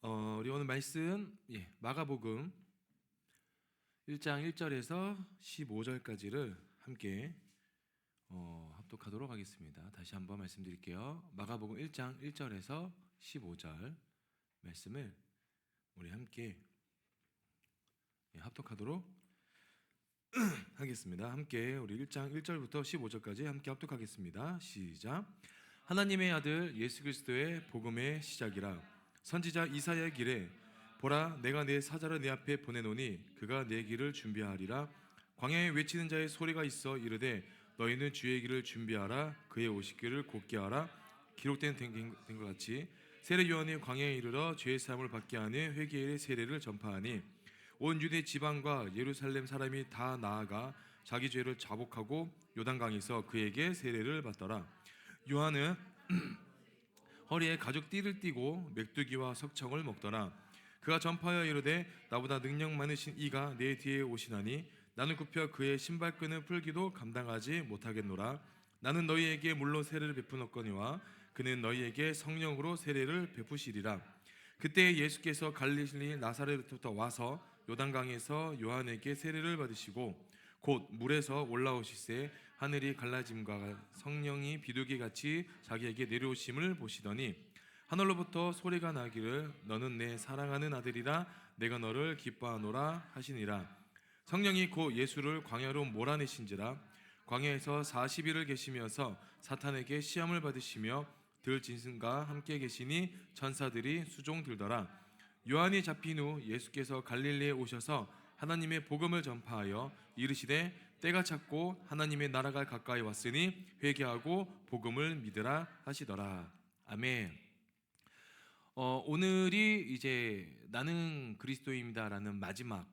우리 오늘 말씀 마가복음 1장 1절에서 15절까지를 함께 합독하도록 하겠습니다. 다시 한번 말씀드릴게요. 마가복음 1장 1절에서 15절 말씀을 우리 함께 합독하도록 하겠습니다. 함께 우리 1장 1절부터 15절까지 함께 합독하겠습니다. 시작. 하나님의 아들 예수 그리스도의 복음의 시작이라. 선지자 이사야의 길에 보라, 내가 내 사자를 내 앞에 보내노니 그가 내 길을 준비하리라. 광야에 외치는 자의 소리가 있어 이르되 너희는 주의 길을 준비하라. 그의 오시기를 곧게 하라. 기록된 것 같이 세례 요한이 광야에 이르러 죄의 사함을 받게 하는 회개의 세례를 전파하니 온 유대 지방과 예루살렘 사람이 다 나아가 자기 죄를 자복하고 요단강에서 그에게 세례를 받더라. 요한은 허리에 가죽 띠를 띠고 맥두기와 석청을 먹더라. 그가 전파하여 이르되 나보다 능력 많으신 이가 내 뒤에 오시나니 나는 굽혀 그의 신발끈을 풀기도 감당하지 못하겠노라. 나는 너희에게 물로 세례를 베푸노거니와 그는 너희에게 성령으로 세례를 베푸시리라. 그때 예수께서 갈릴리 나사렛부터 와서 요단강에서 요한에게 세례를 받으시고 곧 물에서 올라오시세 하늘이 갈라짐과 성령이 비둘기같이 자기에게 내려오심을 보시더니 하늘로부터 소리가 나기를 너는 내 사랑하는 아들이라 내가 너를 기뻐하노라 하시니라. 성령이 곧 예수를 광야로 몰아내신지라. 광야에서 40일을 계시면서 사탄에게 시험을 받으시며 들짐승과 함께 계시니 천사들이 수종 들더라. 요한이 잡힌 후 예수께서 갈릴리에 오셔서 하나님의 복음을 전파하여 이르시되 때가 찼고 하나님의 나라가 가까이 왔으니 회개하고 복음을 믿으라 하시더라. 아멘. 오늘이 이제 나는 그리스도입니다라는 마지막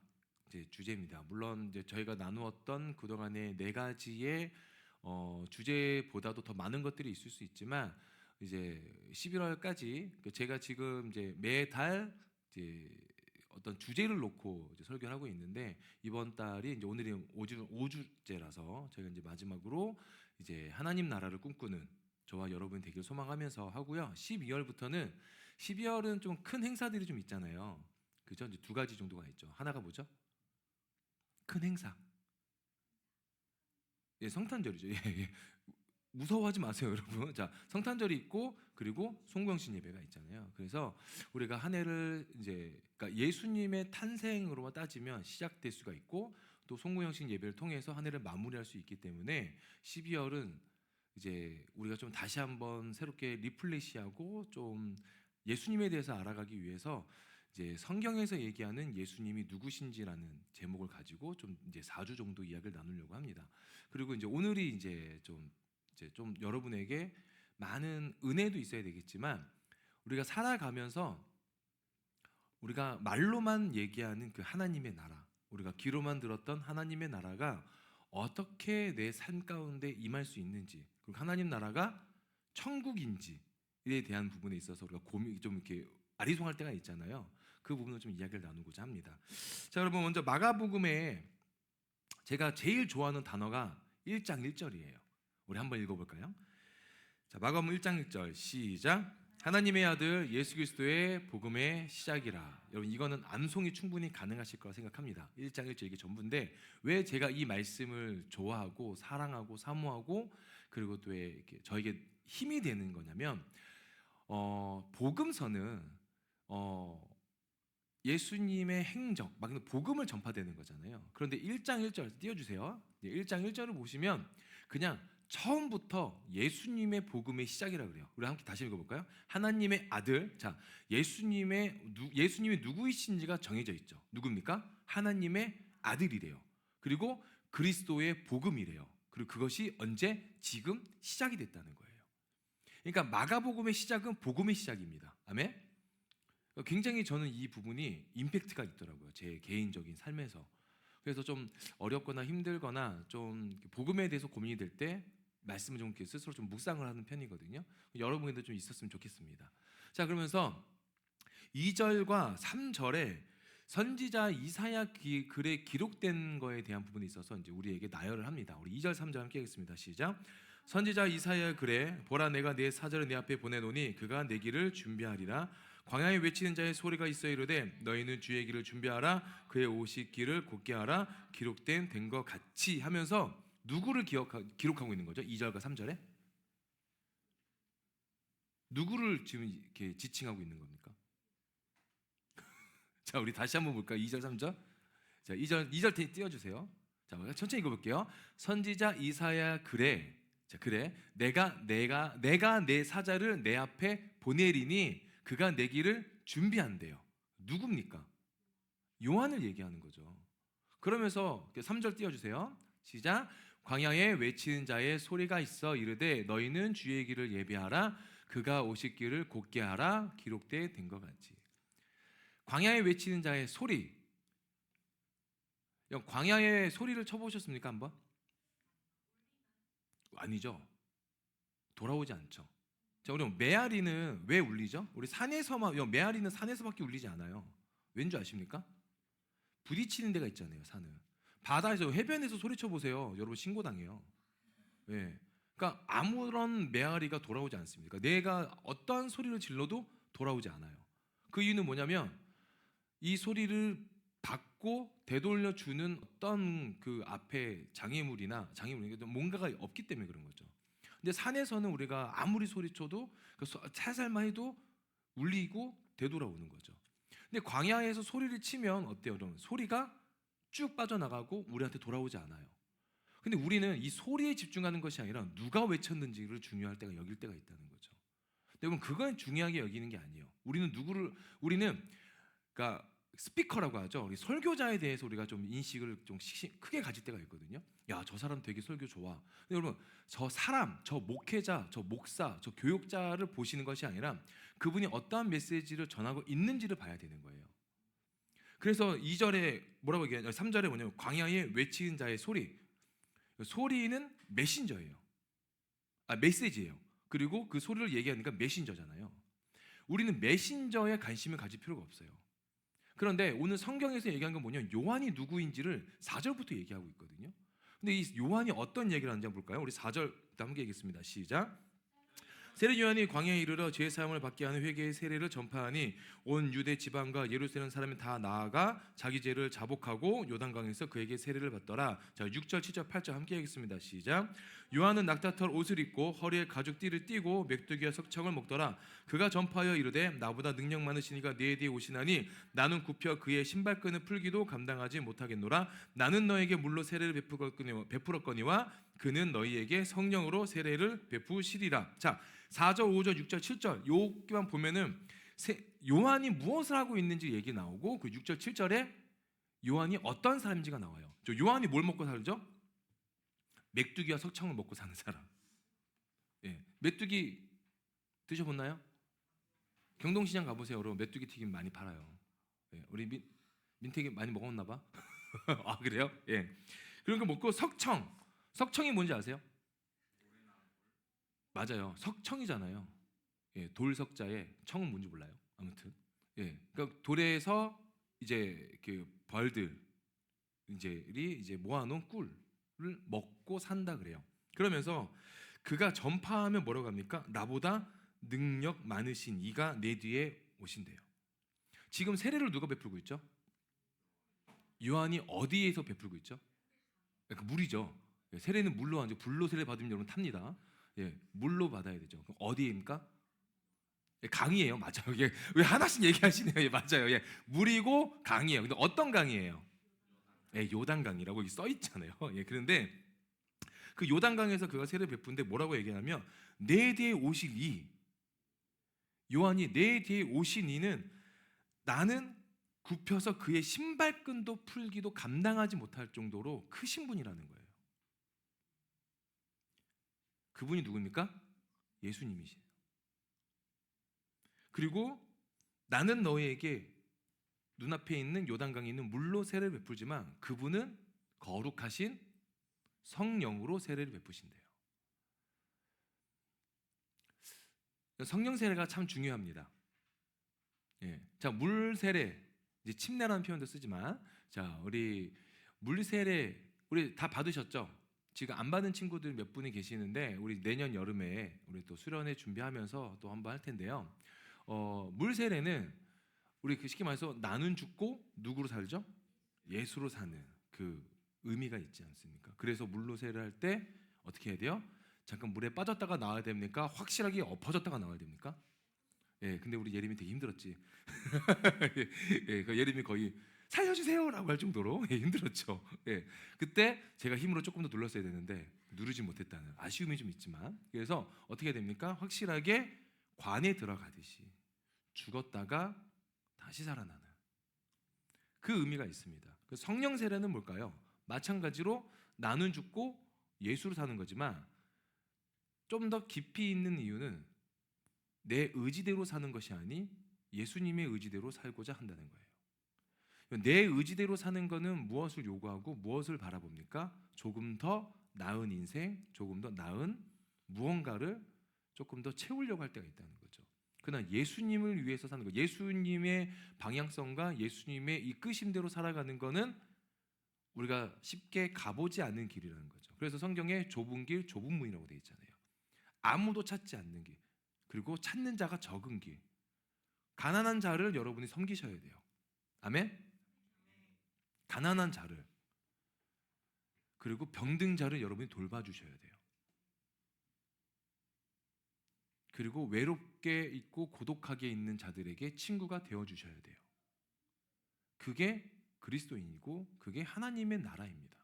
주제입니다. 물론 이제 저희가 나누었던 그동안의 네 가지의 주제보다도 더 많은 것들이 있을 수 있지만 이제 11월까지 제가 지금 이제 매달 이제 어떤 주제를 놓고 이제 설교를 하고 있는데 이번 달이 이제 오늘이 5주째라서 제가 이제 마지막으로 이제 하나님 나라를 꿈꾸는 저와 여러분 되길 소망하면서 하고요. 12월은 좀 큰 행사들이 좀 있잖아요. 그죠? 이제 두 가지 정도가 있죠. 하나가 뭐죠? 큰 행사. 예, 성탄절이죠. 예. 무서워하지 마세요, 여러분. 자, 성탄절이 있고 그리고 송구영신 예배가 있잖아요. 그래서 우리가 한 해를 이제 그러니까 예수님의 탄생으로만 따지면 시작될 수가 있고 또 송구영신 예배를 통해서 한 해를 마무리할 수 있기 때문에 12월은 이제 우리가 좀 다시 한번 새롭게 리플레시하고 좀 예수님에 대해서 알아가기 위해서 이제 성경에서 얘기하는 예수님이 누구신지라는 제목을 가지고 좀 이제 4주 정도 이야기를 나누려고 합니다. 그리고 이제 오늘이 이제 좀 여러분에게 많은 은혜도 있어야 되겠지만 우리가 살아가면서 우리가 말로만 얘기하는 그 하나님의 나라, 우리가 귀로만 들었던 하나님의 나라가 어떻게 내 삶 가운데 임할 수 있는지, 그리고 하나님 나라가 천국인지에 대한 부분에 있어서 우리가 고민 좀 이렇게 아리송할 때가 있잖아요. 그 부분을 좀 이야기를 나누고자 합니다. 자, 여러분 먼저 마가복음에 제가 제일 좋아하는 단어가 1장 1절이에요. 우리 한번 읽어볼까요? 자, 마가복음 1장 1절 시작. 하나님의 아들 예수 그리스도의 복음의 시작이라. 여러분 이거는 암송이 충분히 가능하실 거라 생각합니다. 1장 1절 이게 전부인데 왜 제가 이 말씀을 좋아하고 사랑하고 사모하고 그리고 또 이렇게 저에게 힘이 되는 거냐면 복음서는 예수님의 행적, 막 복음을 전파되는 거잖아요. 그런데 1장 1절 띄워주세요. 1장 1절을 보시면 그냥 처음부터 예수님의 복음의 시작이라고 그래요. 우리 함께 다시 읽어볼까요? 하나님의 아들, 자, 예수님이 누구이신지가 정해져 있죠. 누굽니까? 하나님의 아들이래요. 그리고 그리스도의 복음이래요. 그리고 그것이 언제? 지금 시작이 됐다는 거예요. 그러니까 마가복음의 시작은 복음의 시작입니다. 아멘? 굉장히 저는 이 부분이 임팩트가 있더라고요. 제 개인적인 삶에서. 그래서 좀 어렵거나 힘들거나 좀 복음에 대해서 고민이 될 때 말씀을 좀 스스로 좀 묵상을 하는 편이거든요. 여러분에도 좀 있었으면 좋겠습니다. 자, 그러면서 2절과 3절에 선지자 이사야 글에 기록된 거에 대한 부분이 있어서 이제 우리에게 나열을 합니다. 우리 2절 3절 함께 하겠습니다. 시작. 선지자 이사야 글에 보라 내가 내 사자를 내 앞에 보내노니 그가 내 길을 준비하리라. 광야에 외치는 자의 소리가 있어 이르되 너희는 주의 길을 준비하라 그의 오시기를 곧게 하라 기록된 것 같이 하면서 누구를 기록하고 있는 거죠? 2절과 3절에 누구를 지금 이렇게 지칭하고 있는 겁니까? 자, 우리 다시 한번 볼까요? 2절, 3절. 자, 2절 띄워주세요. 자, 우리가 천천히 읽어볼게요. 선지자 이사야 그래. 자, 그래. 내가 내 사자를 내 앞에 보내리니 그가 내 길을 준비한대요. 누굽니까? 요한을 얘기하는 거죠. 그러면서 3절 띄워주세요. 시작. 광야에 외치는 자의 소리가 있어 이르되 너희는 주의 길을 예비하라 그가 오실 길을 곧게 하라 기록되어 된 것 같이. 광야에 외치는 자의 소리. 광야의 소리를 쳐보셨습니까? 한번? 아니죠. 돌아오지 않죠. 자, 우리 메아리는 왜 울리죠? 우리 산에서만, 메아리는 산에서밖에 울리지 않아요. 왠 줄 아십니까? 부딪히는 데가 있잖아요. 산은 바다에서 해변에서 소리쳐 보세요. 여러분 신고당해요. 예. 그러니까 아무런 메아리가 돌아오지 않습니다. 내가 어떠한 소리를 질러도 돌아오지 않아요. 그 이유는 뭐냐면 이 소리를 받고 되돌려 주는 어떤 그 앞에 장애물이나 뭔가가 없기 때문에 그런 거죠. 근데 산에서는 우리가 아무리 소리쳐도 살살만 해도 울리고 되돌아오는 거죠. 근데 광야에서 소리를 치면 어때요? 여러분? 소리가 쭉 빠져나가고 우리한테 돌아오지 않아요. 근데 우리는 이 소리에 집중하는 것이 아니라 누가 외쳤는지를 중요할 때가 여길 때가 있다는 거죠. 여러분 그건 중요하게 여기는 게 아니에요. 우리는 그러니까 스피커라고 하죠. 우리 설교자에 대해서 우리가 좀 인식을 좀 크게 가질 때가 있거든요. 야, 저 사람 되게 설교 좋아. 근데 여러분 저 사람, 저 목회자, 저 목사, 저 교육자를 보시는 것이 아니라 그분이 어떠한 메시지를 전하고 있는지를 봐야 되는 거예요. 그래서 2절에 뭐라고 얘기하냐? 3절에 뭐냐면 광야에 외치는 자의 소리. 소리는 메신저예요. 메시지예요. 그리고 그 소리를 얘기하니까 메신저잖아요. 우리는 메신저에 관심을 가질 필요가 없어요. 그런데 오늘 성경에서 얘기한 건 뭐냐면 요한이 누구인지를 4절부터 얘기하고 있거든요. 근데 이 요한이 어떤 얘기를 하는지 한번 볼까요? 우리 4절 함께 읽겠습니다. 시작. 세례 요한이 광야에 이르러 죄 사함을 받게 하는 회개의 세례를 전파하니 온 유대 지방과 예루살렘 사람이 다 나아가 자기 죄를 자복하고 요단강에서 그에게 세례를 받더라. 자, 6절, 7절, 8절 함께 읽겠습니다. 시작. 요한은 낙타털 옷을 입고 허리에 가죽띠를 띠고 메뚜기와 석청을 먹더라. 그가 전파하여 이르되 나보다 능력 많으신 이가 내 뒤에 오시나니 나는 굽혀 그의 신발끈을 풀기도 감당하지 못하겠노라. 나는 너에게 물로 세례를 베풀었거니와 그는 너희에게 성령으로 세례를 베푸시리라. 자, 4절, 5절, 6절, 7절 여기만 보면은 요한이 무엇을 하고 있는지 얘기 나오고 그 6절, 7절에 요한이 어떤 사람인지가 나와요. 요한이 뭘 먹고 살죠? 메뚜기와 석청을 먹고 사는 사람. 예, 메뚜기 드셔봤나요? 경동시장 가보세요. 여러분 메뚜기 튀김 많이 팔아요. 예, 우리 민택이 많이 먹었나 봐. 아, 그래요? 예. 그런 거 먹고 석청이 뭔지 아세요? 맞아요. 석청이잖아요. 예, 돌석자에 청은 뭔지 몰라요. 아무튼 예, 그러니까 돌에서 이제 그 벌들 이제 모아놓은 꿀을 먹고 산다 그래요. 그러면서 그가 전파하면 뭐라고 합니까? 나보다 능력 많으신 이가 내 뒤에 오신대요. 지금 세례를 누가 베풀고 있죠? 요한이 어디에서 베풀고 있죠? 물이죠. 세례는 물로 하죠. 불로 세례 받으면 여러분 탑니다. 예, 물로 받아야 되죠. 그럼 어디입니까? 예, 강이에요. 맞아요. 예, 왜 하나씩 얘기하시네요. 예, 맞아요. 예, 물이고 강이에요. 근데 어떤 강이에요? 예, 요단강이라고 여기 써 있잖아요. 예, 그런데 그 요단강에서 그가 세례를 베푸는데 뭐라고 얘기하냐면 내 뒤에 오실 이 요한이 내 뒤에 오신 이는 나는 굽혀서 그의 신발끈도 풀기도 감당하지 못할 정도로 크신 분이라는 거예요. 그분이 누굽니까? 예수님이시에요. 그리고 나는 너희에게 눈앞에 있는 요단강에 있는 물로 세례를 베풀지만 그분은 거룩하신 성령으로 세례를 베푸신대요. 성령 세례가 참 중요합니다. 예. 자, 물 세례, 이제 침례라는 표현도 쓰지만, 자, 우리 물 세례 우리 다 받으셨죠? 지금 안 받은 친구들 몇 분이 계시는데 우리 내년 여름에 우리 또 수련회 준비하면서 또 한번 할 텐데요. 물 세례는 우리 그 쉽게 말해서 나는 죽고 누구로 살죠? 예수로 사는 그 의미가 있지 않습니까? 그래서 물로 세례할 때 어떻게 해야 돼요? 잠깐 물에 빠졌다가 나와야 됩니까? 확실하게 엎어졌다가 나와야 됩니까? 예, 근데 우리 예림이 되게 힘들었지. 예, 그 예림이 거의 살려주세요라고 할 정도로 힘들었죠. 예, 그때 제가 힘으로 조금 더 눌렀어야 되는데 누르지 못했다는 아쉬움이 좀 있지만, 그래서 어떻게 해야 됩니까? 확실하게 관에 들어가듯이 죽었다가 다시 살아나는 그 의미가 있습니다. 그 성령 세례는 뭘까요? 마찬가지로 나는 죽고 예수로 사는 거지만 좀 더 깊이 있는 이유는 내 의지대로 사는 것이 아닌 예수님의 의지대로 살고자 한다는 거예요. 내 의지대로 사는 거는 무엇을 요구하고 무엇을 바라봅니까? 조금 더 나은 인생, 조금 더 나은 무언가를 조금 더 채우려고 할 때가 있다는 거죠. 그러나 예수님을 위해서 사는 거, 예수님의 방향성과 예수님의 이끄심대로 살아가는 거는 우리가 쉽게 가보지 않는 길이라는 거죠. 그래서 성경에 좁은 길, 좁은 문이라고 되어 있잖아요. 아무도 찾지 않는 길, 그리고 찾는 자가 적은 길. 가난한 자를 여러분이 섬기셔야 돼요. 아멘? 가난한 자를, 그리고 병든 자를 여러분이 돌봐주셔야 돼요. 그리고 외롭게 있고 고독하게 있는 자들에게 친구가 되어주셔야 돼요. 그게 그리스도인이고 그게 하나님의 나라입니다.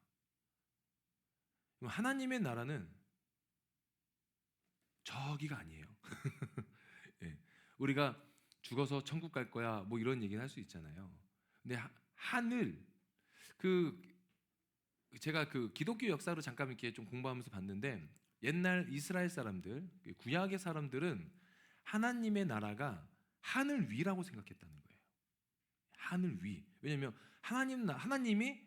하나님의 나라는 저기가 아니에요. 예, 우리가 죽어서 천국 갈 거야 뭐 이런 얘기는 할 수 있잖아요. 근데 하늘, 그 제가 그 기독교 역사로 잠깐 이렇게 좀 공부하면서 봤는데, 옛날 이스라엘 사람들, 구약의 사람들은 하나님의 나라가 하늘 위라고 생각했다는 거예요. 하늘 위. 왜냐하면 하나님이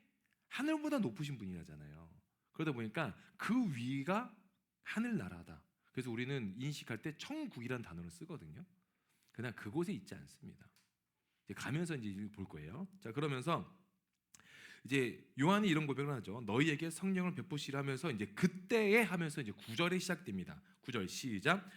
하늘보다 높으신 분이라잖아요. 그러다 보니까 그 위가 하늘 나라다. 그래서 우리는 인식할 때 천국이라는 단어를 쓰거든요. 그러나 그곳에 있지 않습니다. 이제 가면서 이제 볼 거예요. 자, 그러면서 이제 요한이 이런 고백을 하죠. 너희에게 성령을 베푸시라 하면서 이제 그때에 하면서 이제 9절에 시작됩니다. 9절 시작.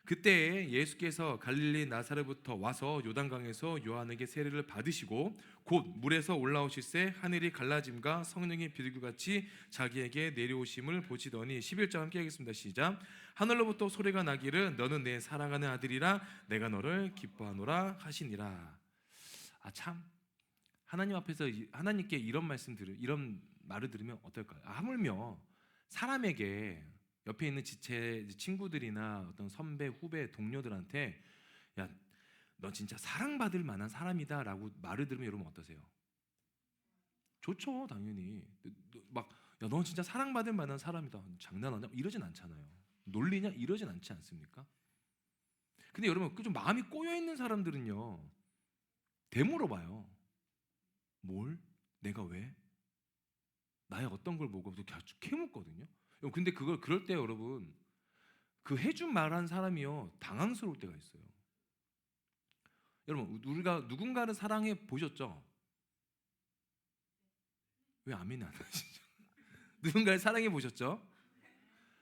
그때에 예수께서 갈릴리 나사렛부터 와서 요단강에서 요한에게 세례를 받으시고 곧 물에서 올라오실새 하늘이 갈라짐과 성령의 비둘기같이 자기에게 내려오심을 보시더니 11절 함께 하겠습니다. 시작. 하늘로부터 소리가 나기를 너는 내 사랑하는 아들이라 내가 너를 기뻐하노라 하시니라. 아, 참 하나님 앞에서 하나님께 이런 이런 말을 들으면 어떨까요? 하물며 사람에게 옆에 있는 지체 친구들이나 어떤 선배, 후배, 동료들한테 야, 너 진짜 사랑받을 만한 사람이다라고 말을 들으면 여러분 어떠세요? 좋죠, 당연히. 막 야, 너 진짜 사랑받을 만한 사람이다. 장난하냐? 이러진 않잖아요. 놀리냐? 이러진 않지 않습니까? 근데 여러분 그 좀 마음이 꼬여 있는 사람들은요, 되물어봐요. 뭘? 내가 왜? 나의 어떤 걸 보고 계속 캐묻거든요. 근데 그럴 때 여러분 그 해준 말한 사람이요 당황스러울 때가 있어요. 여러분 우리가 누군가를 사랑해 보셨죠? 왜 아멘이 안 하시죠? 누군가를 사랑해 보셨죠?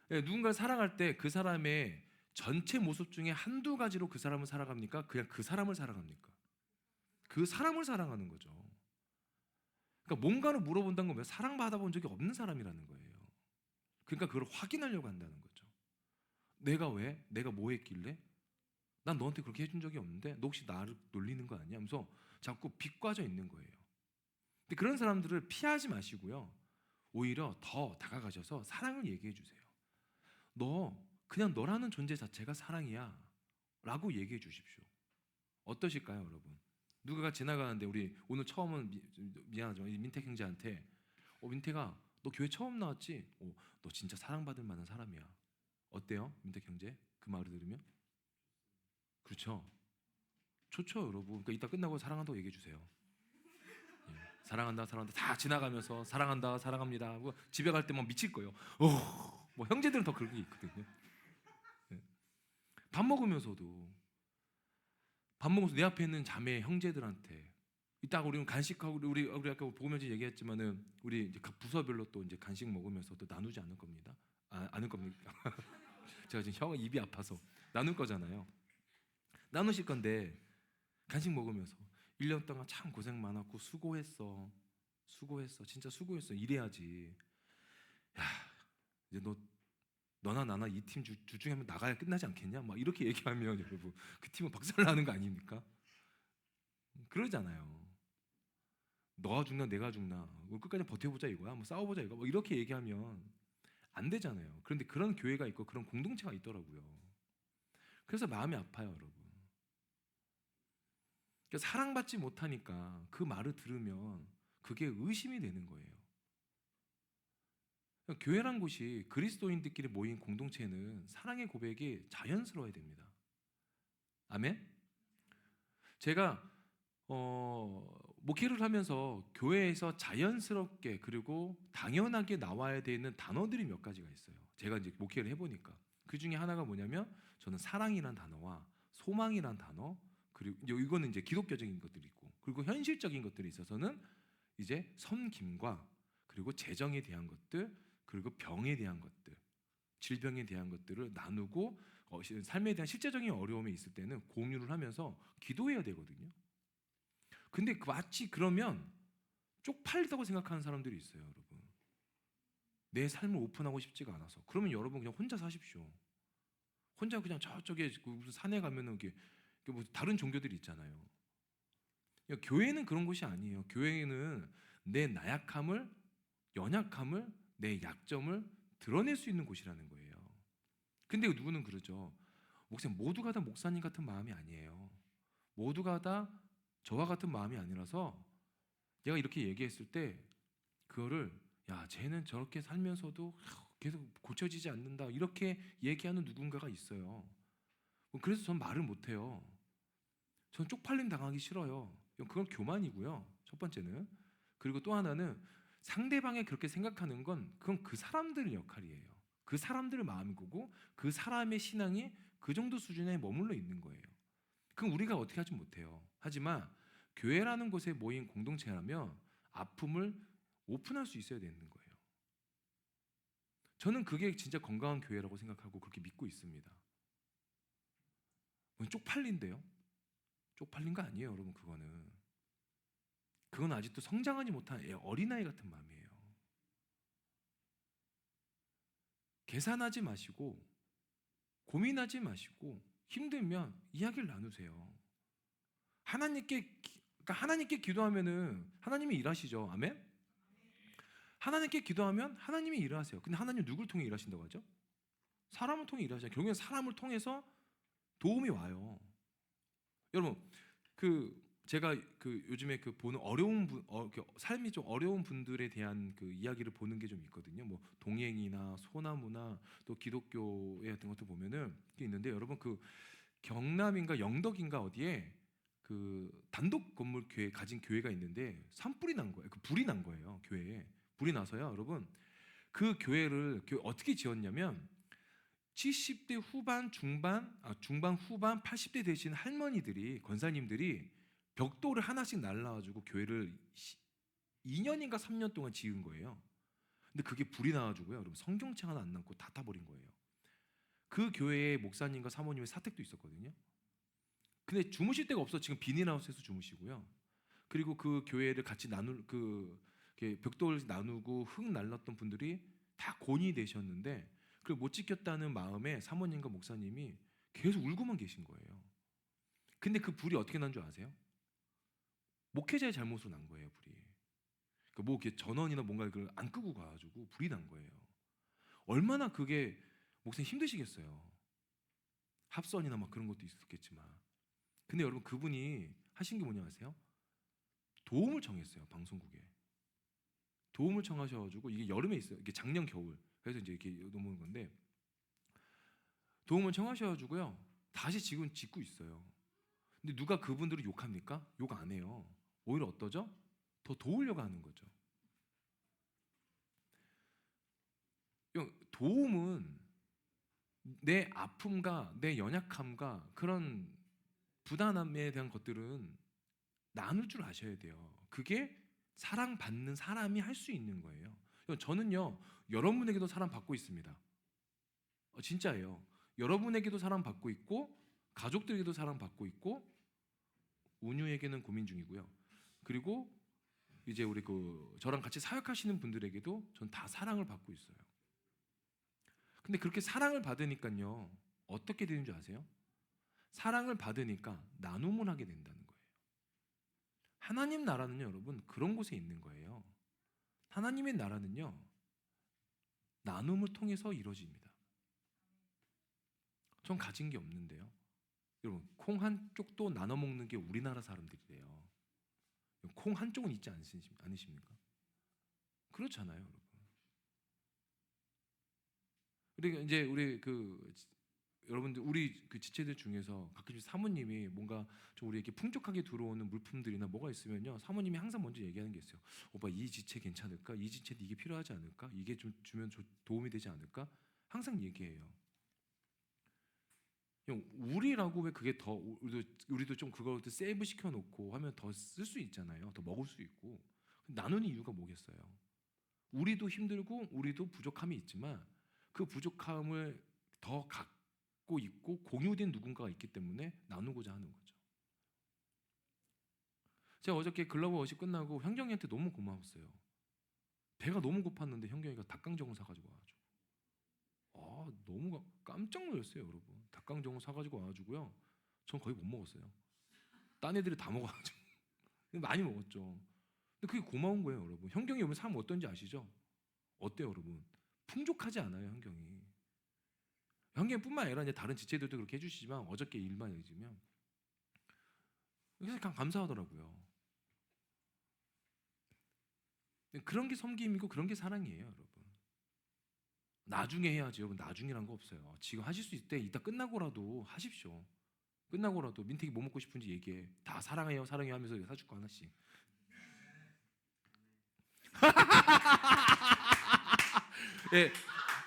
네, 누군가를 사랑할 때 그 사람의 전체 모습 중에 한두 가지로 그 사람을 사랑합니까? 그냥 그 사람을 사랑합니까? 그 사람을 사랑하는 거죠. 그러니까 뭔가를 물어본다는 건 왜 사랑받아본 적이 없는 사람이라는 거예요. 그러니까 그걸 확인하려고 한다는 거죠. 내가 왜? 내가 뭐 했길래? 난 너한테 그렇게 해준 적이 없는데 너 혹시 나를 놀리는 거 아니야? 하면서 자꾸 비꼬아져 있는 거예요. 근데 그런 사람들을 피하지 마시고요, 오히려 더 다가가셔서 사랑을 얘기해 주세요. 너 그냥 너라는 존재 자체가 사랑이야 라고 얘기해 주십시오. 어떠실까요, 여러분? 누가가 지나가는데 우리 오늘 처음은 미안하지만 민택 형제한테 민택아 너 교회 처음 나왔지? 너 진짜 사랑받을 만한 사람이야. 어때요, 민택 형제? 그 말을 들으면? 그렇죠? 좋죠, 여러분. 그러니까 이따 끝나고 사랑한다고 얘기해 주세요. 예, 사랑한다, 사랑한다 다 지나가면서 사랑한다, 사랑합니다 하고 집에 갈 때 막 미칠 거예요. 뭐 형제들은 더 그런 게 있거든요. 예. 밥 먹으면서도 내 앞에 있는 자매 형제들한테 이따가 우리는 간식하고 우리 아까 보면서 얘기했지만은 우리 이제 각 부서별로 또 이제 간식 먹으면서 또 나누지 않을 겁니다. 않을 겁니까? 제가 지금 혀가 입이 아파서 나눌 거잖아요. 나누실 건데 간식 먹으면서 1년 동안 참 고생 많았고 수고했어. 진짜 수고했어. 이래야지. 야, 이제 너나 나나 이 팀 중에 한명 나가야 끝나지 않겠냐? 막 이렇게 얘기하면 여러분 그 팀은 박살나는 거 아닙니까? 그러잖아요. 너가 죽나 내가 죽나 끝까지 버텨보자 이거야. 뭐 싸워보자 이거. 뭐 이렇게 얘기하면 안 되잖아요. 그런데 그런 교회가 있고 그런 공동체가 있더라고요. 그래서 마음이 아파요, 여러분. 그러니까 사랑받지 못하니까 그 말을 들으면 그게 의심이 되는 거예요. 그러니까 교회란 곳이 그리스도인들끼리 모인 공동체는 사랑의 고백이 자연스러워야 됩니다. 아멘? 제가 목회를 하면서 교회에서 자연스럽게 그리고 당연하게 나와야 되는 단어들이 몇 가지가 있어요. 제가 이제 목회를 해보니까 그 중에 하나가 뭐냐면 저는 사랑이란 단어와 소망이란 단어 그리고 이거는 이제 기독교적인 것들이 있고 그리고 현실적인 것들이 있어서는 이제 섬김과 그리고 재정에 대한 것들 그리고 병에 대한 것들 질병에 대한 것들을 나누고 삶에 대한 실제적인 어려움이 있을 때는 공유를 하면서 기도해야 되거든요. 근데 마치 그러면 쪽팔리다고 생각하는 사람들이 있어요, 여러분. 내 삶을 오픈하고 싶지가 않아서. 그러면 여러분 그냥 혼자 사십시오. 혼자 그냥 저쪽에 무슨 산에 가면은 이게 뭐 다른 종교들이 있잖아요. 그러니까 교회는 그런 곳이 아니에요. 교회는 내 나약함을, 연약함을, 내 약점을 드러낼 수 있는 곳이라는 거예요. 근데 누구는 그러죠. 목사님 모두가 다 목사님 같은 마음이 아니에요. 모두가 다 저와 같은 마음이 아니라서 내가 이렇게 얘기했을 때 그거를 야 쟤는 저렇게 살면서도 계속 고쳐지지 않는다 이렇게 얘기하는 누군가가 있어요. 그래서 전 말을 못해요. 전 쪽팔림 당하기 싫어요. 그건 교만이고요. 첫 번째는. 그리고 또 하나는 상대방이 그렇게 생각하는 건 그건 그 사람들의 역할이에요. 그 사람들의 마음이고 그 사람의 신앙이 그 정도 수준에 머물러 있는 거예요. 그럼 우리가 어떻게 하지 못해요. 하지만 교회라는 곳에 모인 공동체라면 아픔을 오픈할 수 있어야 되는 거예요. 저는 그게 진짜 건강한 교회라고 생각하고 그렇게 믿고 있습니다. 쪽팔린데요? 쪽팔린 거 아니에요, 여러분. 그건 아직도 성장하지 못한 어린아이 같은 마음이에요. 계산하지 마시고 고민하지 마시고 힘들면 이야기를 나누세요. 그러니까 하나님께 기도하면은 하나님이 일하시죠. 아멘? 하나님께 기도하면 하나님이 일하세요. 근데 하나님 누굴 통해 일하신다고 하죠? 사람을 통해 일하시죠. 결국엔 사람을 통해서 도움이 와요. 여러분, 제가 요즘에 보는 어려운 삶이 좀 어려운 분들에 대한 이야기를 보는 게 좀 있거든요. 뭐 동행이나 소나무나 또 기독교의 같은 것도 보면은 있는데 여러분 경남인가 영덕인가 어디에 단독 건물 가진 교회가 있는데 산불이 난 거예요. 불이 난 거예요. 교회에 불이 나서요. 여러분 그 교회를 어떻게 지었냐면 70대 후반 중반 후반 80대 되신 할머니들이 권사님들이 벽돌을 하나씩 날라가지고 교회를 2년인가 3년 동안 지은 거예요. 근데 그게 불이 나가지고요. 여러분 성경책 하나 안 남고 다 타버린 거예요. 그 교회에 목사님과 사모님의 사택도 있었거든요. 근데 주무실 데가 없어 지금 비닐하우스에서 주무시고요. 그리고 그 교회를 같이 벽돌 나누고 흙 날랐던 분들이 다 곤이 되셨는데 그걸 못 지켰다는 마음에 사모님과 목사님이 계속 울고만 계신 거예요. 근데 그 불이 어떻게 난 줄 아세요? 목회자의 잘못으로 난 거예요, 불이. 그러니까 뭐 이렇게 전원이나 뭔가 그걸 안 끄고 가가지고 불이 난 거예요. 얼마나 그게 목사님 힘드시겠어요. 합선이나 막 그런 것도 있었겠지만. 근데 여러분 그분이 하신 게 뭐냐 아세요? 도움을 청했어요, 방송국에. 도움을 청하셔가지고 이게 여름에 있어요. 이게 작년 겨울. 그래서 이제 이렇게 넘어오는 건데 도움을 청하셔가지고요. 다시 지금 짓고 있어요. 근데 누가 그분들을 욕합니까? 욕 안 해요. 오히려 어떠죠? 더 도우려고 하는 거죠. 도움은 내 아픔과 내 연약함과 그런 부단함에 대한 것들은 나눌 줄 아셔야 돼요. 그게 사랑받는 사람이 할 수 있는 거예요. 저는요 여러분에게도 사랑받고 있습니다. 진짜예요. 여러분에게도 사랑받고 있고 가족들에게도 사랑받고 있고 운유에게는 고민 중이고요. 그리고 이제 우리 저랑 같이 사역하시는 분들에게도 전 다 사랑을 받고 있어요. 근데 그렇게 사랑을 받으니까요, 어떻게 되는 줄 아세요? 사랑을 받으니까 나눔을 하게 된다는 거예요. 하나님 나라는요, 여러분, 그런 곳에 있는 거예요. 하나님의 나라는요, 나눔을 통해서 이루어집니다. 전 가진 게 없는데요, 여러분, 콩 한 쪽도 나눠 먹는 게 우리나라 사람들이래요. 콩 한 쪽은 있지 않으십니까? 그렇잖아요, 여러분. 그러니까 이제 여러분들 우리 지체들 중에서 가끔 사모님이 뭔가 좀 우리에게 풍족하게 들어오는 물품들이나 뭐가 있으면요, 사모님이 항상 먼저 얘기하는 게 있어요. 오빠, 이 지체 괜찮을까? 이 지체 이게 필요하지 않을까? 이게 좀 주면 도움이 되지 않을까? 항상 얘기해요. 우리라고 왜 그게 더 우리도 좀 그걸 세이브 시켜놓고 하면 더 쓸 수 있잖아요. 더 먹을 수 있고. 나누는 이유가 뭐겠어요? 우리도 힘들고 우리도 부족함이 있지만 그 부족함을 더 갖고 있고 공유된 누군가가 있기 때문에 나누고자 하는 거죠. 제가 어저께 글로벌 워십 끝나고 현경이한테 너무 고마웠어요. 배가 너무 고팠는데 현경이가 닭강정을 사가지고 와가지고, 너무 깜짝 놀랐어요, 여러분. 닭강정을 사가지고 와가지고요, 전 거의 못 먹었어요. 딴 애들이 다 먹어가지고 많이 먹었죠. 근데 그게 고마운 거예요, 여러분. 현경이 오면 삶 어떤지 아시죠? 어때요, 여러분? 풍족하지 않아요, 현경이. 현경뿐만 아니라 이제 다른 지체들도 그렇게 해주시지만 어저께 일만 해주면 그래서 그냥 감사하더라고요. 그런 게 섬김이고 그런 게 사랑이에요, 여러분. 나중에 해야지, 여러분. 나중이란 거 없어요. 지금 하실 수 있을 때 이따 끝나고라도 하십시오. 끝나고라도 민택이 뭐 먹고 싶은지 얘기해. 다 사랑해요, 사랑해요 하면서 사줄 거 하나씩. 예,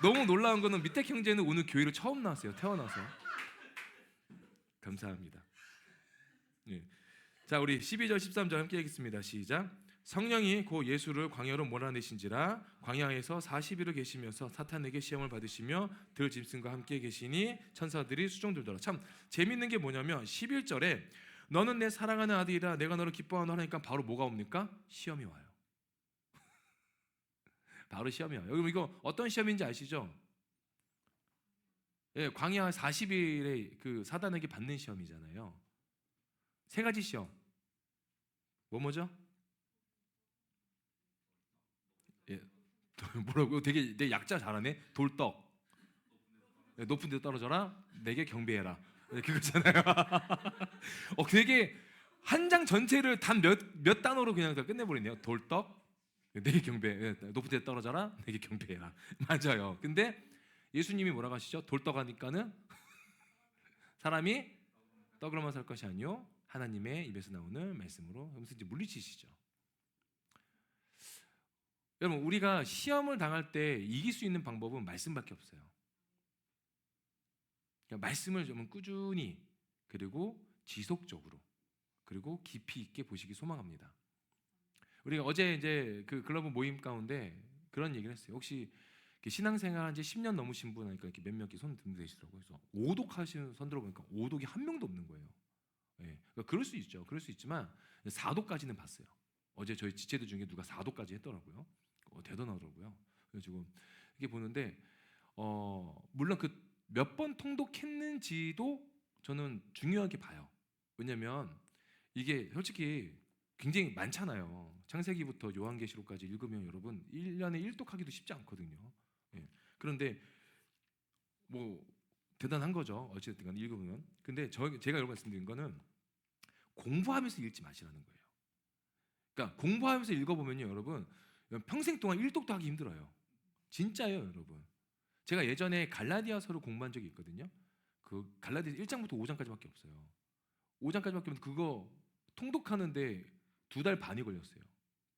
너무 놀라운 거는 민택 형제는 오늘 교회로 처음 나왔어요. 태어나서. 감사합니다. 예. 자, 우리 12절 13절 함께 읽겠습니다. 시작. 성령이 곧 예수를 광야로 몰아내신지라 광야에서 40일을 계시면서 사탄에게 시험을 받으시며 들 짐승과 함께 계시니 천사들이 수종들더라. 참 재밌는 게 뭐냐면 11절에 너는 내 사랑하는 아들이라 내가 너를 기뻐하노 하니까 바로 뭐가 옵니까? 시험이 와요. 바로 시험이 와요. 여러분, 이거 어떤 시험인지 아시죠? 예, 광야 40일에 그 사단에게 받는 시험이잖아요. 세 가지 시험. 뭐죠? 예, 뭐라고요? 되게 약자 잘하네. 돌떡. 높은 데 떨어져라. 내게 경배해라. 그거잖아요. 되게 한 장 전체를 단 몇 단어로 그냥 다 끝내버리네요. 돌떡. 내게 경배. 높은 데 떨어져라. 내게 경배해라. 맞아요. 근데 예수님이 뭐라고 하시죠? 돌떡 하니까는 사람이 떡으로만 살 것이 아니요 하나님의 입에서 나오는 말씀으로 하면서 이제 물리치시죠. 여러분, 우리가 시험을 당할 때 이길 수 있는 방법은 말씀밖에 없어요. 그러니까 말씀을 좀 꾸준히, 그리고 지속적으로, 그리고 깊이 있게 보시기 소망합니다. 우리가 어제 이제 그 글로벌 모임 가운데 그런 얘기를 했어요. 혹시 신앙생활 한 지 10년 넘으신 분 하니까 이렇게 몇몇 손 든 되시더라고요. 그래서 오독하시는 손 들어보니까 오독이 한 명도 없는 거예요. 예, 그러니까 그럴 수 있죠. 그럴 수 있지만 4도까지는 봤어요. 어제 저희 지체들 중에 누가 4도까지 했더라고요. 대단하더라고요. 그래가지고 이게 보는데 물론 그 몇 번 통독했는지도 저는 중요하게 봐요. 왜냐하면 이게 솔직히 굉장히 많잖아요. 창세기부터 요한계시록까지 읽으면 여러분 1년에 1독하기도 쉽지 않거든요. 예. 그런데 뭐 대단한 거죠. 어쨌든 간에 읽으면. 근데 제가 여러분 말씀드린 거는 공부하면서 읽지 마시라는 거예요. 그러니까 공부하면서 읽어보면요, 여러분 평생 동안 1독도 하기 힘들어요. 진짜예요, 여러분. 제가 예전에 갈라디아서를 공부한 적이 있거든요. 그 갈라디아서 1장부터 5장까지밖에 없어요. 5장까지밖에 없는데 그거 통독하는데 2달 반이 걸렸어요.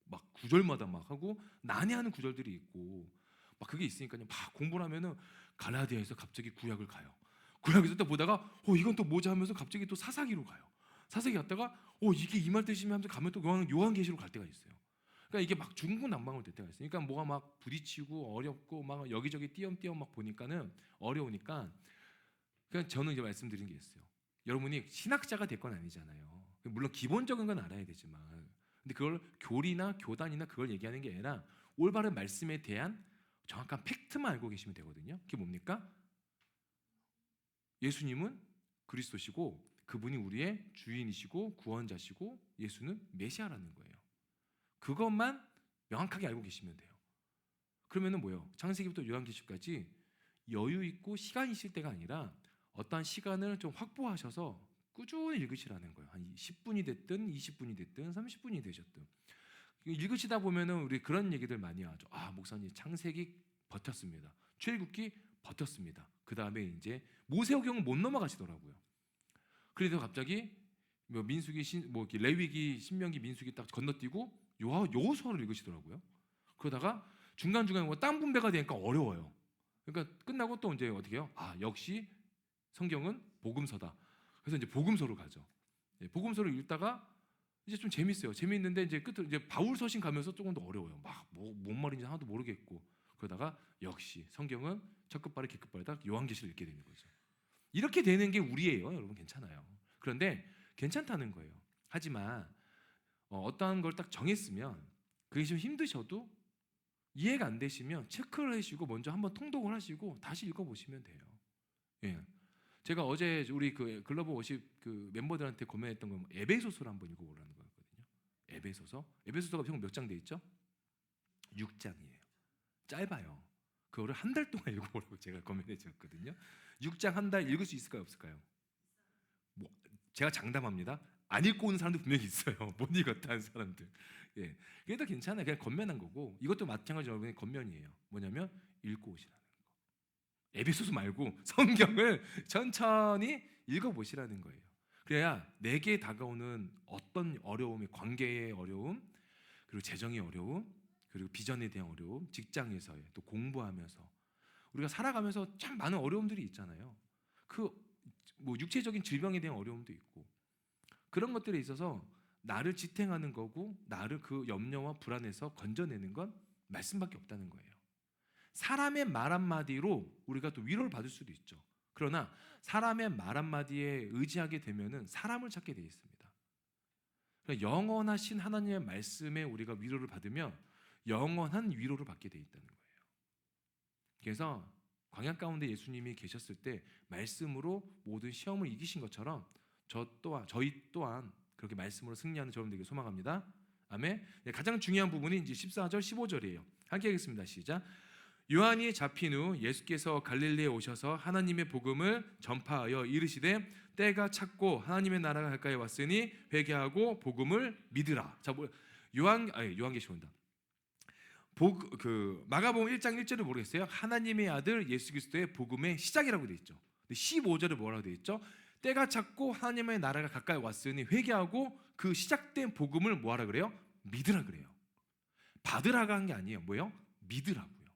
막 구절마다 막 하고 난해하는 구절들이 있고 막 그게 있으니까요. 막 공부를 하면은 갈라디아에서 갑자기 구약을 가요. 구약에서 또 보다가 이건 또 뭐지 하면서 갑자기 또 사사기로 가요. 사사기 갔다가 이게 이 말 뜻이면 하면서 가면 또 요한계시로 갈 때가 있어요. 그러니까 이게 막 중구난방으로 될 때가 있어요. 그러니까 뭐가 막 부딪히고 어렵고 막 여기저기 띄엄띄엄 막 보니까는 어려우니까 그냥 저는 이제 말씀드린 게 있어요. 여러분이 신학자가 될 건 아니잖아요. 물론 기본적인 건 알아야 되지만, 근데 그걸 교리나 교단이나 그걸 얘기하는 게 아니라 올바른 말씀에 대한 정확한 팩트만 알고 계시면 되거든요. 그게 뭡니까? 예수님은 그리스도시고 그분이 우리의 주인이시고 구원자시고 예수는 메시아라는 거예요. 그것만 명확하게 알고 계시면 돼요. 그러면은 뭐예요? 창세기부터 요한계시까지 여유 있고 시간이 있을 때가 아니라 어떠한 시간을 좀 확보하셔서 꾸준히 읽으시라는 거예요. 한 10분이 됐든 20분이 됐든 30분이 되셨든 읽으시다 보면은 우리 그런 얘기들 많이 하죠. 아, 목사님 창세기 버텼습니다. 출애굽기 버텼습니다. 그 다음에 이제 모세오경은 못 넘어가시더라고요. 그래서 갑자기 뭐 민수기, 뭐 레위기, 신명기, 민수기 딱 건너뛰고 여호수아를 읽으시더라고요. 그러다가 중간 중간에 뭐 땅 분배가 되니까 어려워요. 그러니까 끝나고 또 이제 어떻게 해요? 아, 역시 성경은 복음서다. 그래서 이제 복음서로 가죠. 복음서를 읽다가 이제 좀 재밌어요. 재밌는데 이제 끝으로 이제 바울 서신 가면서 조금 더 어려워요. 막 뭔 말인지 하나도 모르겠고 그러다가 역시 성경은 첫 끝발에 개끝발에다 요한계시를 읽게 되는 거죠. 이렇게 되는 게 우리예요, 여러분. 괜찮아요. 그런데 괜찮다는 거예요. 하지만 어떠한 걸 딱 정했으면 그게 좀 힘드셔도 이해가 안 되시면 체크를 하시고 먼저 한번 통독을 하시고 다시 읽어보시면 돼요. 예. 제가 어제 우리 그 글로벌 워십 그 멤버들한테 고민했던 건 에베소서를 한번 읽어보라는 거였거든요. 에베소서가 총 몇 장 돼 있죠? 6장이에요. 짧아요. 그거를 한 달 동안 읽어보라고 제가 고민해줬거든요. 6장 한 달 읽을 수 있을까요, 없을까요? 뭐 제가 장담합니다. 안 읽고 오는 사람도 분명히 있어요. 못 읽었다 하는 사람들. 예, 그래도 괜찮아요. 그냥 겉면한 거고 이것도 마찬가지로 여러분의 겉면이에요. 뭐냐면 읽고 오시라는 거. 에베소서 말고 성경을 천천히 읽어보시라는 거예요. 그래야 내게 다가오는 어떤 어려움이, 관계의 어려움, 그리고 재정의 어려움, 그리고 비전에 대한 어려움, 직장에서의 또 공부하면서 우리가 살아가면서 참 많은 어려움들이 있잖아요. 그 뭐 육체적인 질병에 대한 어려움도 있고 그런 것들에 있어서 나를 지탱하는 거고 나를 그 염려와 불안에서 건져내는 건 말씀밖에 없다는 거예요. 사람의 말 한마디로 우리가 또 위로를 받을 수도 있죠. 그러나 사람의 말 한마디에 의지하게 되면은 사람을 찾게 되어 있습니다. 그러니까 영원하신 하나님의 말씀에 우리가 위로를 받으면 영원한 위로를 받게 되어 있다는 거예요. 그래서 광야 가운데 예수님이 계셨을 때 말씀으로 모든 시험을 이기신 것처럼 저희 또한 그렇게 말씀으로 승리하는 저러분 되길 소망합니다. 아멘. 가장 중요한 부분이 이제 14절 15절이에요. 함께 하겠습니다. 시작. 요한이 잡힌 후 예수께서 갈릴리에 오셔서 하나님의 복음을 전파하여 이르시되 때가 찼고 하나님의 나라가 가까이 왔으니 회개하고 복음을 믿으라. 자, 요한계시 온다. 마가복음 1장 1절을 모르겠어요. 하나님의 아들 예수 그리스도의 복음의 시작이라고 되어 있죠. 15절에 뭐라고 되어 있죠? 때가 찼고 하나님의 나라가 가까이 왔으니 회개하고 그 시작된 복음을 뭐하라 그래요? 믿으라 그래요. 받으라고 한 게 아니에요. 뭐예요? 믿으라고요.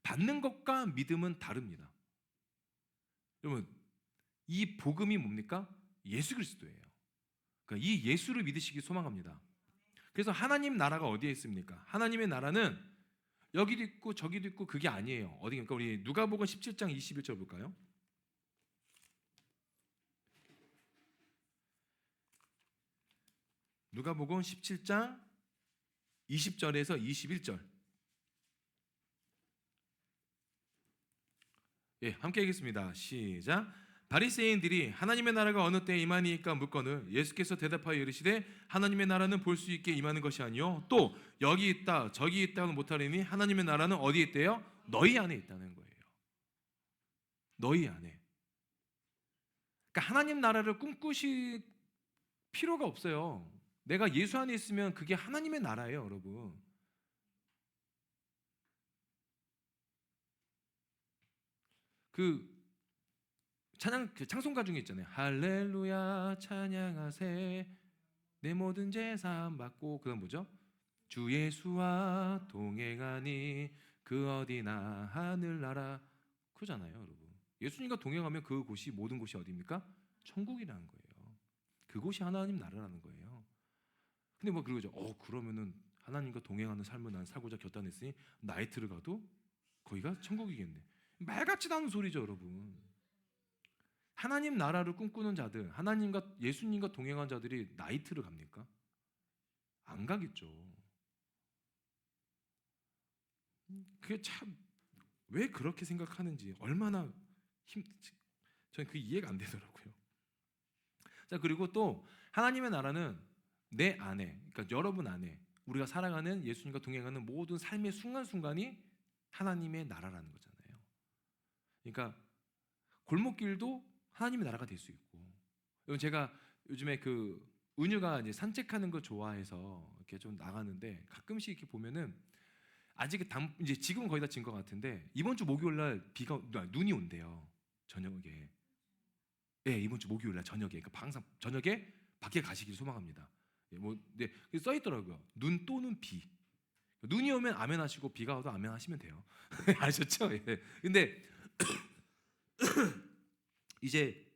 받는 것과 믿음은 다릅니다. 여러분, 이 복음이 뭡니까? 예수 그리스도예요. 그러니까 이 예수를 믿으시기 소망합니다. 그래서 하나님 나라가 어디에 있습니까? 하나님의 나라는 여기도 있고 저기도 있고 그게 아니에요. 어디입니까? 우리 누가복음 17장 21절 볼까요? 누가복음 17장 20절에서 21절. 예, 함께 하겠습니다. 시작. 바리새인들이 하나님의 나라가 어느 때에 임하니까 묻거늘 예수께서 대답하여 이르시되 하나님의 나라는 볼 수 있게 임하는 것이 아니요 또 여기 있다 저기 있다는 못하리니 하나님의 나라는 어디에 있대요? 너희 안에 있다는 거예요. 너희 안에. 그러니까 하나님 나라를 꿈꾸실 필요가 없어요. 내가 예수 안에 있으면 그게 하나님의 나라예요, 여러분. 창송가 중에 있잖아요. 할렐루야 찬양하세 내 모든 죄사함 받고 그다음 뭐죠? 주 예수와 동행하니 그 어디나 하늘나라 그잖아요, 여러분. 예수님과 동행하면 그곳이 모든 곳이 어디입니까? 천국이라는 거예요. 그곳이 하나님 나라라는 거예요. 근데 뭐 그러죠. 그러면은 하나님과 동행하는 삶을 난 살고자 결단했으니 나이트를 가도 거기가 천국이겠네. 말 같지도 않은 소리죠, 여러분. 하나님 나라를 꿈꾸는 자들, 하나님과 예수님과 동행한 자들이 나이트를 갑니까? 안 가겠죠. 그게 참 왜 그렇게 생각하는지 얼마나 저는 그 이해가 안 되더라고요. 자, 그리고 또 하나님의 나라는 내 안에, 그러니까 여러분 안에 우리가 살아가는 예수님과 동행하는 모든 삶의 순간순간이 하나님의 나라라는 거잖아요. 그러니까 골목길도 하나님의 나라가 될 수 있고, 제가 요즘에 그 은유가 이제 산책하는 거 좋아해서 이렇게 좀 나가는데 가끔씩 이렇게 보면은 아직 이제 지금은 거의 다 진 것 같은데 이번 주 목요일 날 눈이 온대요. 저녁에. 예, 이번 주 목요일 날 저녁에. 그러니까 항상 저녁에 밖에 가시길 소망합니다. 예, 뭐 네, 써 있더라고요. 눈 또는 비. 눈이 오면 아멘 하시고 비가 와도 아멘 하시면 돼요. 아셨죠? 예. 근데 이제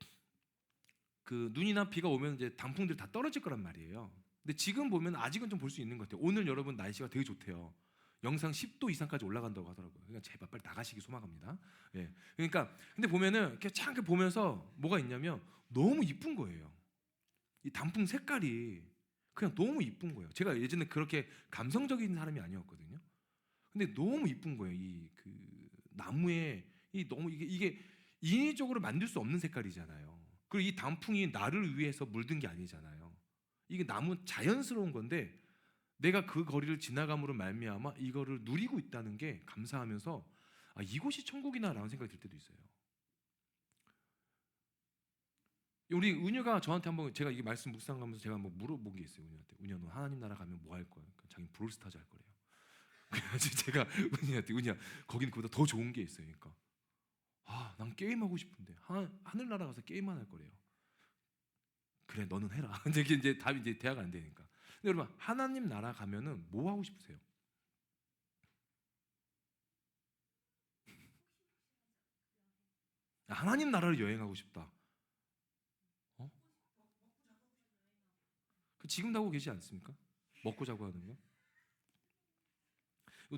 그 눈이나 비가 오면 이제 단풍들이 다 떨어질 거란 말이에요. 근데 지금 보면 아직은 좀 볼 수 있는 것 같아요. 오늘 여러분 날씨가 되게 좋대요. 영상 10도 이상까지 올라간다고 하더라고요. 그러니까 제발 빨리 나가시기 소망합니다. 예. 그러니까 근데 보면은 이렇게 참 보면서 뭐가 있냐면 너무 이쁜 거예요. 이 단풍 색깔이 그냥 너무 이쁜 거예요. 제가 예전에 그렇게 감성적인 사람이 아니었거든요. 근데 너무 이쁜 거예요. 이 그 나무에 이 너무 이게 인위적으로 만들 수 없는 색깔이잖아요. 그리고 이 단풍이 나를 위해서 물든 게 아니잖아요. 이게 나무 자연스러운 건데 내가 그 거리를 지나감으로 말미암아 이거를 누리고 있다는 게 감사하면서 아, 이곳이 천국이나라는 생각이 들 때도 있어요. 우리 은유가 저한테 한번 제가 이 말씀 묵상하면서 제가 한번 물어본 게 있어요. 은유한테. 은유야, 너 하나님 나라 가면 뭐 할 거야? 그러니까 자기 브롤스타즈 할 거래요. 그래서 제가 은유한테 은유야, 거기는 그보다 더 좋은 게 있어요. 그러니까 아, 난 게임하고 싶은데 하늘나라 가서 게임만 할 거래요. 그래, 너는 해라. 근데 이제 답이 이제 대화가 안 되니까. 근데 여러분, 하나님 나라 가면은 뭐 하고 싶으세요? 하나님 나라를 여행하고 싶다. 어? 그 지금도 하고 계시지 않습니까? 먹고 자고 하는 거.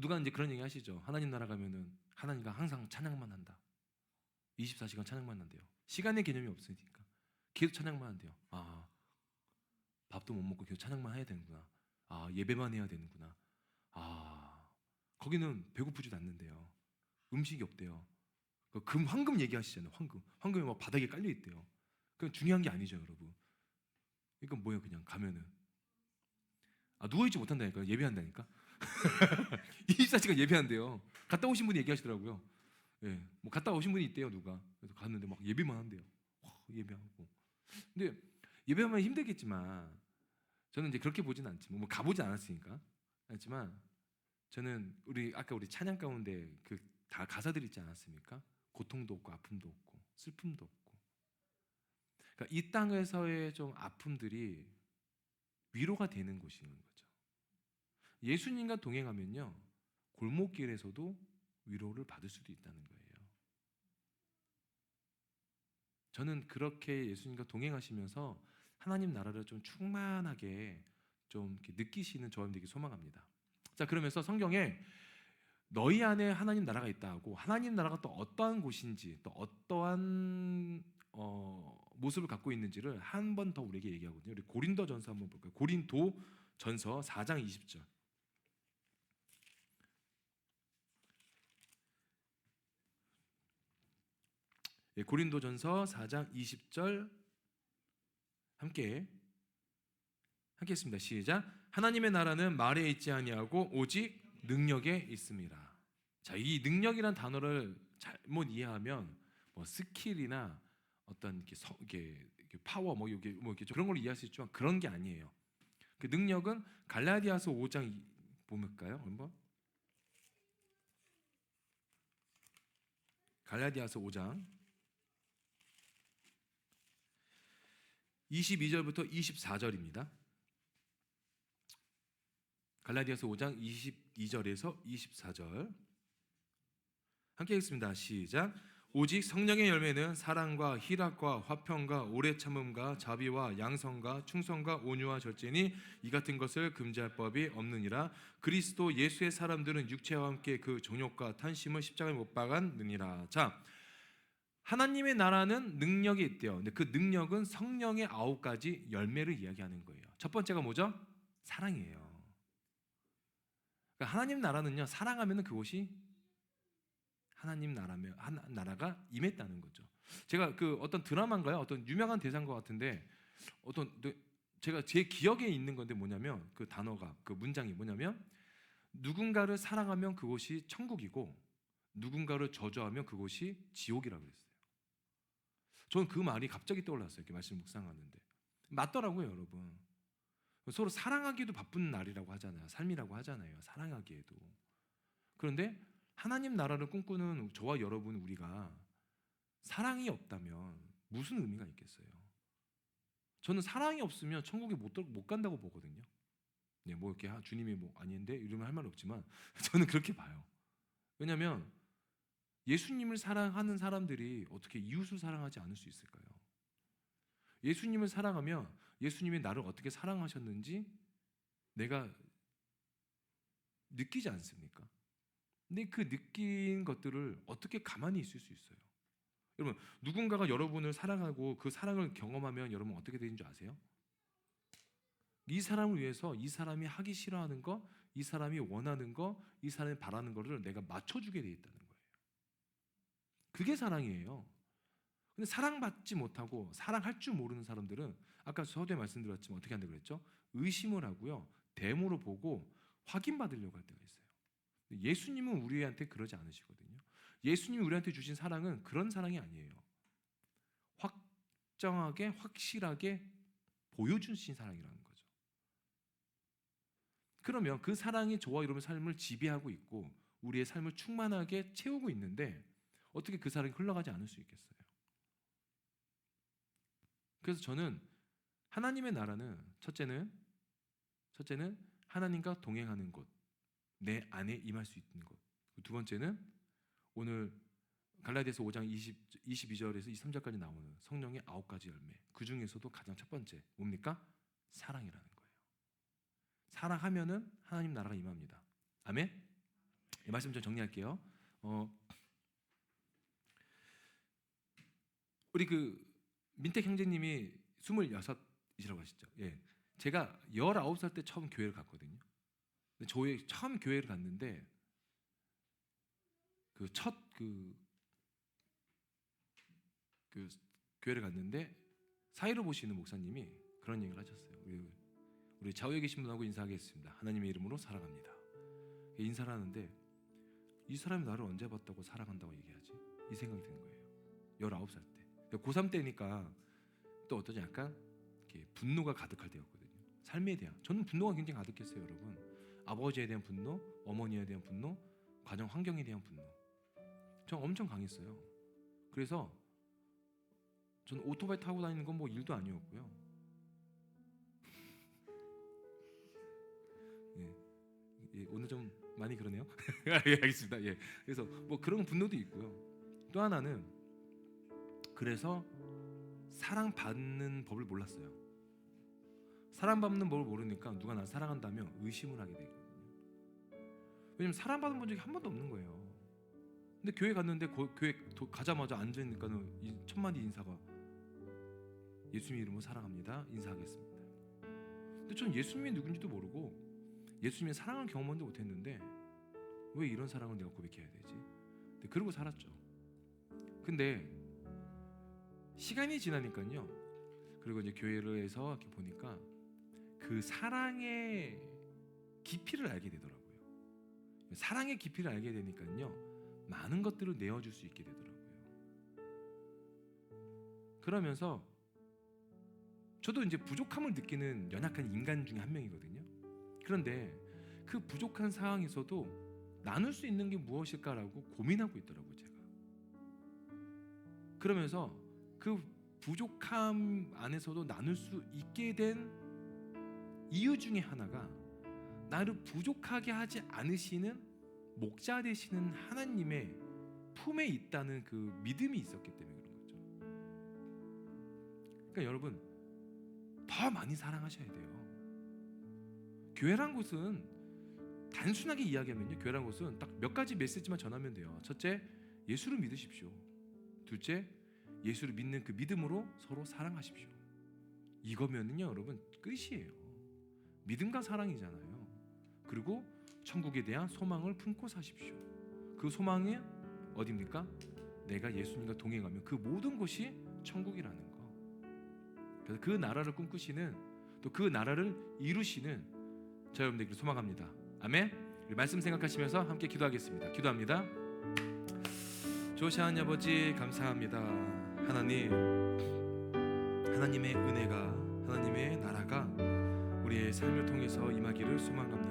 누가 이제 그런 얘기 하시죠. 하나님 나라 가면은 하나님과 항상 찬양만 한다. 24시간 찬양만 한대요. 시간의 개념이 없으니까 계속 찬양만 한대요. 아, 밥도 못 먹고 계속 찬양만 해야 되는구나. 아, 예배만 해야 되는구나. 아, 거기는 배고프지도 않는데요. 음식이 없대요. 황금 얘기하시잖아요. 황금이 막 바닥에 깔려 있대요. 그건 중요한 게 아니죠, 여러분. 이건 뭐예요? 그냥 가면은 누워 있지 못한다니까. 예배한다니까. 24시간 예배한대요. 갔다 오신 분이 얘기하시더라고요. 예, 뭐 갔다 오신 분이 있대요, 누가. 그래서 갔는데 막 예배만 한대요. 예배하고. 근데 예배하면 힘들겠지만 저는 이제 그렇게 보진 않지만 뭐 가보지 않았으니까. 하지만 저는 아까 우리 찬양 가운데 그 다 가사들 있지 않았습니까? 고통도 없고 아픔도 없고 슬픔도 없고. 그러니까 이 땅에서의 좀 아픔들이 위로가 되는 곳인 거죠. 예수님과 동행하면요, 골목길에서도 위로를 받을 수도 있다는 거예요. 저는 그렇게 예수님과 동행하시면서 하나님 나라를 좀 충만하게 좀 이렇게 느끼시는 저와 되기 소망합니다. 자, 그러면서 성경에 너희 안에 하나님 나라가 있다 하고 하나님 나라가 또 어떠한 곳인지 또 어떠한 모습을 갖고 있는지를 한 번 더 우리에게 얘기하거든요. 우리 고린도전서 한번 볼까요? 고린도전서 4장 20절. 예, 고린도전서 4장 20절 함께 하겠습니다. 시작. 하나님의 나라는 말에 있지 아니하고 오직 능력에 있습니다. 자, 이 능력이란 단어를 잘못 이해하면 뭐 스킬이나 어떤 이렇게 파워 이렇게 그런 걸 이해할 수 있지만 그런 게 아니에요. 그 능력은 갈라디아서 5장 볼까요? 한번. 갈라디아서 5장 22절부터 24절입니다. 갈라디아서 5장 22절에서 24절 함께 읽겠습니다. 시작. 오직 성령의 열매는 사랑과 희락과 화평과 오래 참음과 자비와 양성과 충성과 온유와 절제니 이 같은 것을 금지할 법이 없느니라. 그리스도 예수의 사람들은 육체와 함께 그 정욕과 탄심을 십자가에 못 박았느니라. 자, 하나님의 나라는 능력이 있대요. 근데 그 능력은 성령의 9가지 열매를 이야기하는 거예요. 첫 번째가 뭐죠? 사랑이에요. 그러니까 하나님 나라는요, 사랑하면 그곳이 하나님 나라가 임했다는 거죠. 제가 그 어떤 드라마인가요? 어떤 유명한 대사인 것 같은데 제가 제 기억에 있는 건데 뭐냐면 그 단어가 그 문장이 뭐냐면 누군가를 사랑하면 그곳이 천국이고 누군가를 저주하면 그곳이 지옥이라고 그랬어요. 저는 그 말이 갑자기 떠올랐어요. 이렇게 말씀 묵상하는데 맞더라고요, 여러분. 서로 사랑하기도 바쁜 날이라고 하잖아요. 삶이라고 하잖아요. 사랑하기에도. 그런데 하나님 나라를 꿈꾸는 저와 여러분 우리가 사랑이 없다면 무슨 의미가 있겠어요? 저는 사랑이 없으면 천국에 못 간다고 보거든요. 네, 뭐 이렇게 주님이 뭐 아닌데 이러면 할 말 없지만 저는 그렇게 봐요. 왜냐하면 예수님을 사랑하는 사람들이 어떻게 이웃을 사랑하지 않을 수 있을까요? 예수님을 사랑하면 예수님이 나를 어떻게 사랑하셨는지 내가 느끼지 않습니까? 근데 그 느낀 것들을 어떻게 가만히 있을 수 있어요? 여러분, 누군가가 여러분을 사랑하고 그 사랑을 경험하면 여러분 어떻게 되는 줄 아세요? 이 사람을 위해서 이 사람이 하기 싫어하는 거, 이 사람이 원하는 거, 이 사람이 바라는 거를 내가 맞춰주게 돼 있다는 거예요. 그게 사랑이에요. 근데 사랑받지 못하고 사랑할 줄 모르는 사람들은 아까 서두에 말씀드렸지만 어떻게 한다고 그랬죠? 의심을 하고요, 데모로 보고 확인받으려고 할 때가 있어요. 예수님은 우리한테 그러지 않으시거든요. 예수님이 우리한테 주신 사랑은 그런 사랑이 아니에요. 확정하게 확실하게 보여주신 사랑이라는 거죠. 그러면 그 사랑이 저와 여러분의 삶을 지배하고 있고 우리의 삶을 충만하게 채우고 있는데 어떻게 그 사랑이 흘러가지 않을 수 있겠어요? 그래서 저는 하나님의 나라는 첫째는 하나님과 동행하는 곳, 내 안에 임할 수 있는 것. 두 번째는 오늘 갈라디아서 5장 22절에서 23절까지 나오는 성령의 9가지 열매. 그 중에서도 가장 첫 번째 뭡니까? 사랑이라는 거예요. 사랑하면은 하나님 나라가 임합니다. 아멘. 이 말씀 좀 정리할게요. 우리 그 민택 형제님이 26이라고 하시죠. 예. 제가 19살 때 처음 교회를 갔거든요. 근데 저희 처음 교회를 갔는데 그 교회를 갔는데 사이로 보시는 목사님이 그런 얘기를 하셨어요. 우리 좌우에 계신 분하고 인사하겠습니다. 하나님의 이름으로 사랑합니다. 인사를 하는데 이 사람이 나를 언제 봤다고 사랑한다고 얘기하지? 이 생각이 드는 거예요. 19살 때. 고3 때니까 또 어떠냐, 약간 이렇게 분노가 가득할 때였거든요. 삶에 대한. 저는 분노가 굉장히 가득했어요, 여러분. 아버지에 대한 분노, 어머니에 대한 분노, 가정 환경에 대한 분노. 전 엄청 강했어요. 그래서 저는 오토바이 타고 다니는 건 뭐 일도 아니었고요. 예, 오늘 좀 많이 그러네요. 예, 알겠습니다. 예, 그래서 뭐 그런 분노도 있고요. 또 하나는 그래서 사랑받는 법을 몰랐어요. 사랑받는 법을 모르니까 누가 나를 사랑한다면 의심을 하게 되거든요. 왜냐면 사랑받은 본 적이 한 번도 없는 거예요. 근데 교회 갔는데 교회 가자마자 앉아있으니까는 이 첫 마디 인사가 예수님 이름으로 사랑합니다. 인사하겠습니다. 근데 전 예수님이 누군지도 모르고 예수님의 사랑을 경험하지 못했는데 왜 이런 사랑을 내가 고백해야 되지? 근데 그러고 살았죠. 근데 시간이 지나니까요. 그리고 이제 교회를 해서 이렇게 보니까 그 사랑의 깊이를 알게 되더라고요. 사랑의 깊이를 알게 되니까요. 많은 것들을 내어줄 수 있게 되더라고요. 그러면서 저도 이제 부족함을 느끼는 연약한 인간 중에 한 명이거든요. 그런데 그 부족한 상황에서도 나눌 수 있는 게 무엇일까라고 고민하고 있더라고요, 제가. 그러면서 그 부족함 안에서도 나눌 수 있게 된 이유 중에 하나가 나를 부족하게 하지 않으시는 목자 되시는 하나님의 품에 있다는 그 믿음이 있었기 때문에 그런 거죠. 그러니까 여러분 더 많이 사랑하셔야 돼요. 교회란 곳은 단순하게 이야기하면요, 교회란 곳은 딱 몇 가지 메시지만 전하면 돼요. 첫째, 예수를 믿으십시오. 둘째, 예수를 믿는 그 믿음으로 서로 사랑하십시오. 이거면은요 여러분 끝이에요. 믿음과 사랑이잖아요. 그리고 천국에 대한 소망을 품고 사십시오. 그 소망이 어디입니까? 내가 예수님과 동행하면 그 모든 곳이 천국이라는 거. 그래서 그 나라를 꿈꾸시는, 또 그 나라를 이루시는 저 여러분들에게 소망합니다. 아멘. 우리 말씀 생각하시면서 함께 기도하겠습니다. 기도합니다. 좋으신 하나님 아버지 감사합니다. 하나님, 하나님의 은혜가, 하나님의 나라가 우리의 삶을 통해서 임하기를 소망합니다.